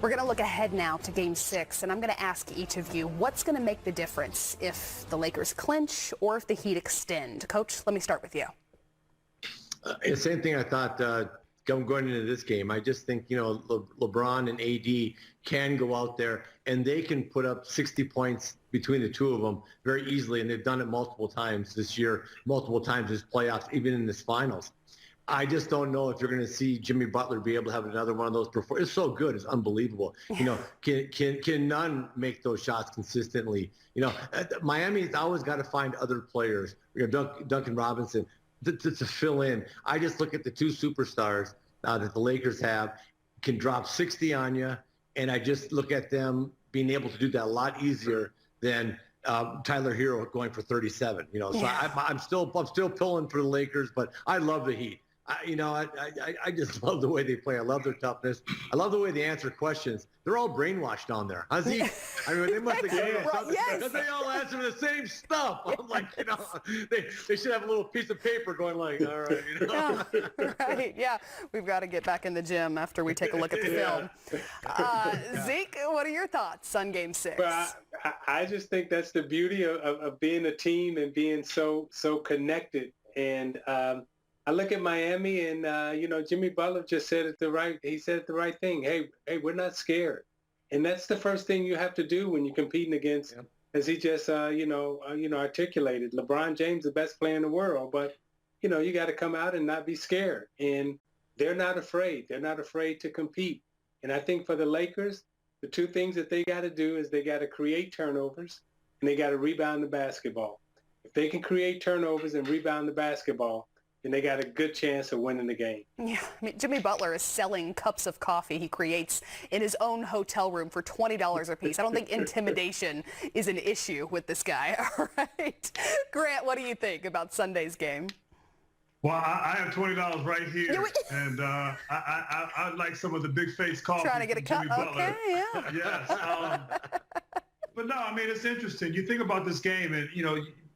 We're going to look ahead now to Game 6, and I'm going to ask each of you what's going to make the difference if the Lakers clinch or if the Heat extend. Coach, let me start with you. The same thing I thought going into this game. I just think, LeBron and AD can go out there and they can put up 60 points between the two of them very easily, and they've done it multiple times this year, multiple times this playoffs, even in this finals. I just don't know if you're going to see Jimmy Butler be able to have another one of those performances. It's so good. It's unbelievable. Can none make those shots consistently? Miami's always got to find other players, Duncan Robinson, to fill in. I just look at the two superstars that the Lakers have, can drop 60 on you, and I just look at them being able to do that a lot easier than Tyler Hero going for 37. So I'm still pulling for the Lakers, but I love the Heat. I just love the way they play. I love their toughness. I love the way they answer questions. They're all brainwashed down there. How's he? I mean, they must have because they all answer the same stuff. I'm like, they should have a little piece of paper going like, all right, Yeah, right. Yeah, we've got to get back in the gym after we take a look at the film. Zeke, what are your thoughts on Game 6? Well, I just think that's the beauty of being a team and being so connected. And I look at Miami, and Jimmy Butler just said the right thing. Hey, we're not scared, and that's the first thing you have to do when you're competing against, as he just articulated. LeBron James, the best player in the world, but you got to come out and not be scared. And they're not afraid. They're not afraid to compete. And I think for the Lakers, the two things that they got to do is they got to create turnovers and they got to rebound the basketball. If they can create turnovers and rebound the basketball, and they got a good chance of winning the game. Yeah, I mean, Jimmy Butler is selling cups of coffee he creates in his own hotel room for $20 a piece. I don't think intimidation is an issue with this guy. All right. Grant, what do you think about Sunday's game? Well, I have $20 right here, and I'd like some of the big face coffee. Trying to get a cup? Okay, yeah. Yes. But no, I mean, it's interesting. You think about this game, and,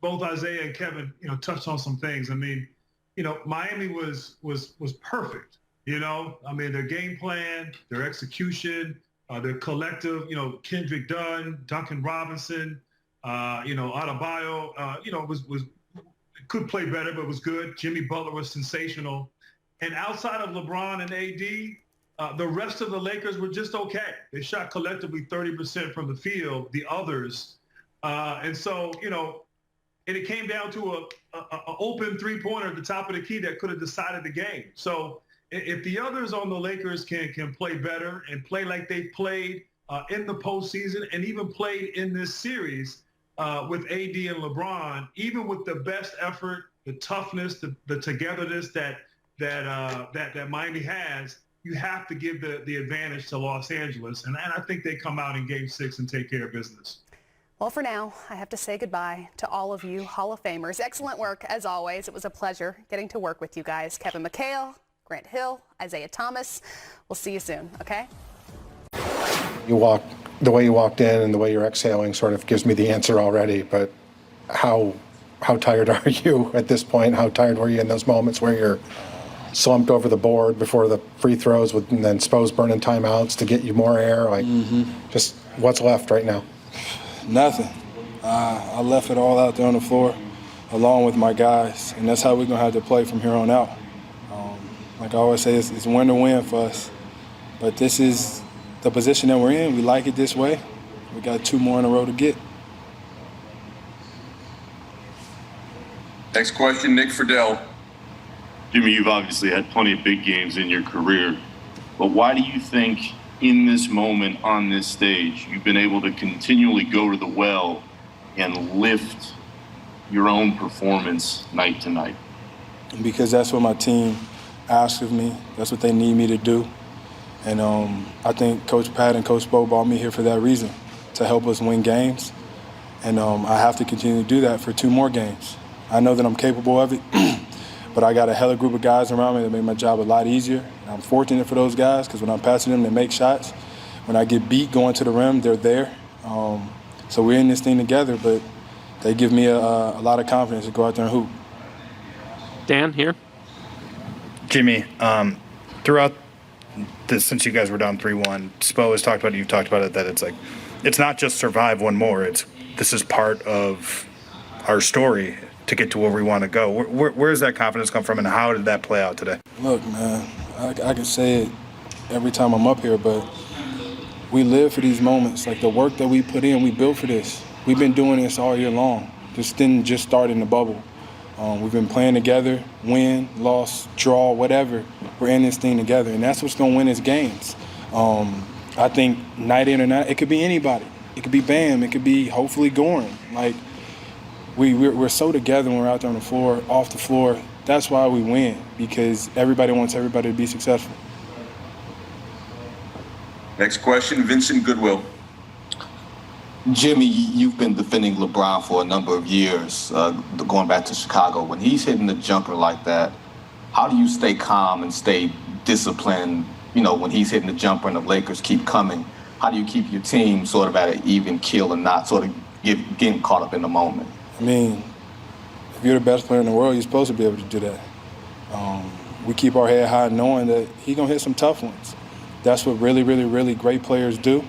both Isaiah and Kevin, touched on some things. I mean, Miami was perfect. I mean, their game plan, their execution, their collective, Kendrick Dunn, Duncan Robinson, Adebayo, was could play better, but was good. Jimmy Butler was sensational. And outside of LeBron and AD, the rest of the Lakers were just okay. They shot collectively 30% from the field, the others. And so, and it came down to an open three-pointer at the top of the key that could have decided the game. So if the others on the Lakers can play better and play like they played in the postseason and even played in this series with AD and LeBron, even with the best effort, the toughness, the togetherness that Miami has, you have to give the advantage to Los Angeles. And I think they come out in Game 6 and take care of business. Well, for now, I have to say goodbye to all of you Hall of Famers. Excellent work, as always. It was a pleasure getting to work with you guys. Kevin McHale, Grant Hill, Isaiah Thomas. We'll see you soon, okay? The way you walked in and the way you're exhaling sort of gives me the answer already, but how tired are you at this point? How tired were you in those moments where you're slumped over the board before the free throws and then Spo's burning timeouts to get you more air? Just what's left right now? Nothing. I left it all out there on the floor along with my guys, and that's how we're going to have to play from here on out. Like I always say, it's win or win for us. But this is the position that we're in. We like it this way. We got 2 more in a row to get. Next question, Nick Friedel. Jimmy, you've obviously had plenty of big games in your career, but why do you think in this moment on this stage you've been able to continually go to the well and lift your own performance night to night? Because that's what my team asks of me. That's what they need me to do. And I think Coach Pat and Coach Spo brought me here for that reason, to help us win games. And I have to continue to do that for 2 more games. I know that I'm capable of it, but I got a hella group of guys around me that make my job a lot easier. And I'm fortunate for those guys because when I'm passing them, they make shots. When I get beat going to the rim, they're there. So we're in this thing together, but they give me a lot of confidence to go out there and hoop. Dan, here. Jimmy, throughout since you guys were down 3-1, Spo has talked about it, you've talked about it, that it's like, it's not just survive one more. This is part of our story to get to where we want to go. Where does that confidence come from, and how did that play out today? Look, man, I can say it every time I'm up here, but we live for these moments. Like the work that we put in, we built for this. We've been doing this all year long. This didn't just start in the bubble. We've been playing together, win, loss, draw, whatever. We're in this thing together, and that's what's going to win us games. I think night in or night, it could be anybody. It could be Bam. It could be hopefully Goran. Like we're so together when we're out there on the floor, off the floor. That's why we win, because everybody wants everybody to be successful. Next question, Vincent Goodwill. Jimmy, you've been defending LeBron for a number of years, going back to Chicago. When he's hitting the jumper like that, how do you stay calm and stay disciplined, when he's hitting the jumper and the Lakers keep coming? How do you keep your team sort of at an even keel and not sort of getting caught up in the moment? I mean, if you're the best player in the world, you're supposed to be able to do that. We keep our head high knowing that he's going to hit some tough ones. That's what really, really, really great players do.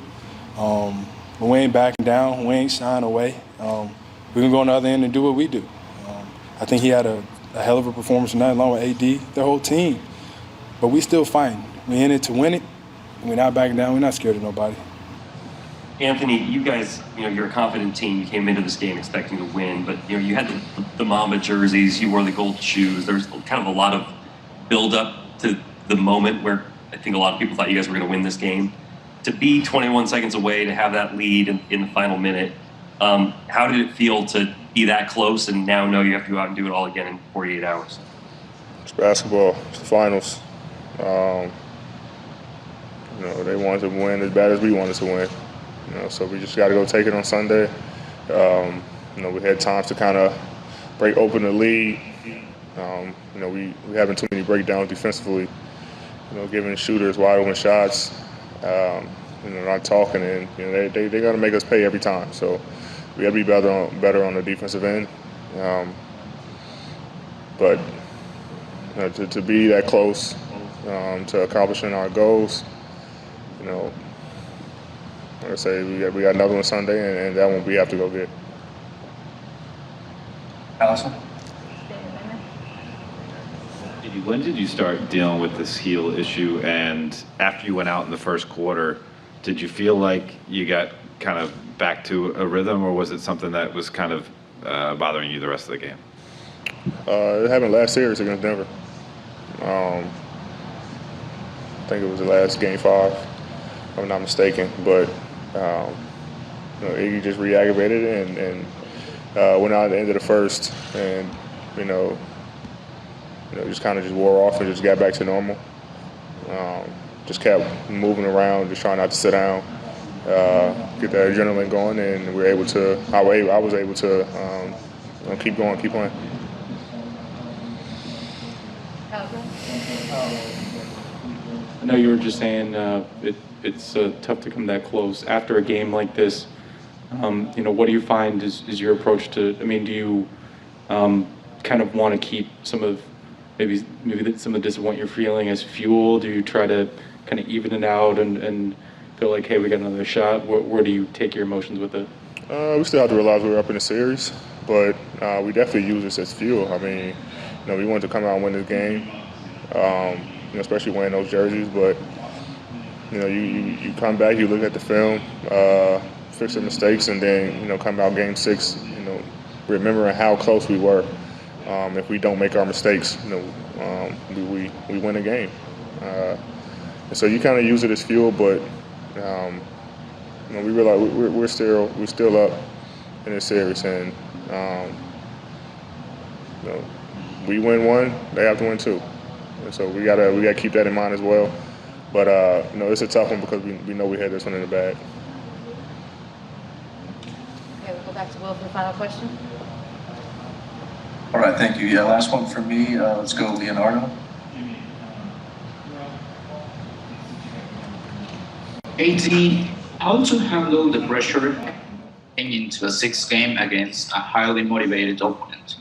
But we ain't backing down. We ain't shying away. We can go on the other end and do what we do. I think he had a hell of a performance tonight along with AD, their whole team. But we still fighting. We in it to win it. We're not backing down. We're not scared of nobody. Anthony, you guys, you're a confident team. You came into this game expecting to win, but you had the Mamba jerseys. You wore the gold shoes. There's kind of a lot of build-up to the moment where I think a lot of people thought you guys were going to win this game. To be 21 seconds away, to have that lead in the final minute, how did it feel to be that close and now know you have to go out and do it all again in 48 hours? It's basketball. It's the finals. They wanted to win as bad as we wanted to win. So we just got to go take it on Sunday. We had times to kind of break open the lead. We having too many breakdowns defensively. Giving shooters wide open shots. Not talking, and they got to make us pay every time. So we got to be better on the defensive end. But to be that close to accomplishing our goals, like I say, we got another one Sunday, and that one we have to go get. Allison? When did you start dealing with this heel issue? And after you went out in the first quarter, did you feel like you got kind of back to a rhythm, or was it something that was kind of bothering you the rest of the game? It happened last series against Denver. I think it was the last game 5, if I'm not mistaken. But Iggy just re-aggravated it and went out at the end of the first, and just kind of just wore off and just got back to normal. Just kept moving around, just trying not to sit down, get that adrenaline going, and I was able to keep going, keep playing. I know you were just saying it's tough to come that close after a game like this. What do you find is your approach to? I mean, do you kind of want to keep some of maybe some of the disappointment you're feeling as fuel? Do you try to kind of even it out and feel like, hey, we got another shot? Where do you take your emotions with it? We still have to realize we're up in the series, but we definitely use this as fuel. I mean, we wanted to come out and win this game, especially wearing those jerseys. But you come back, you look at the film, fix the mistakes, and then come out game 6, remembering how close we were. If we don't make our mistakes, we win a game. And so you kind of use it as fuel, but we realize we're still up in this series, and we win 1, they have to win 2, and so we gotta keep that in mind as well. But it's a tough one because we know we had this one in the bag. Okay, we'll go back to Will for the final question. All right, thank you. Yeah, last one for me. Let's go, Leonardo. AD, how to handle the pressure into a 6th game against a highly motivated opponent?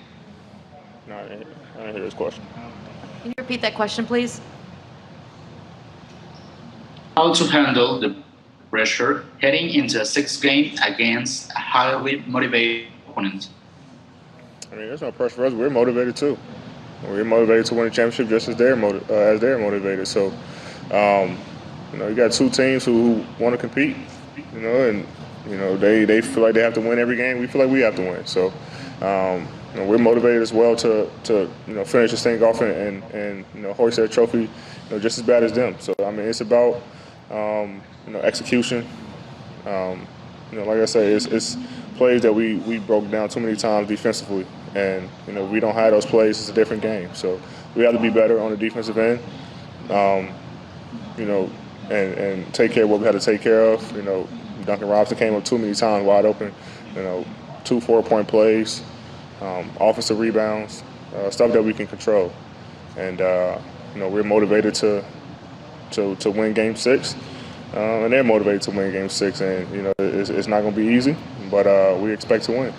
No, I didn't hear this question. Can you repeat that question, please? how to handle the pressure heading into a sixth game against a highly motivated opponent. I mean, there's no pressure for us. We're motivated too. We're motivated to win the championship just as they're motivated. So, you got two teams who want to compete, and they feel like they have to win every game. We feel like we have to win. So, we're motivated as well to finish this thing off and hoist that trophy, just as bad as them. So, I mean, it's about execution. Like I say, it's plays that we broke down too many times defensively, and we don't have those plays. It's a different game, so we have to be better on the defensive end. And take care of what we had to take care of. Duncan Robinson came up too many times wide open. 2 4-point plays, offensive rebounds, stuff that we can control, and we're motivated to win Game 6. And they're motivated to win Game 6, and it's not going to be easy, but we expect to win.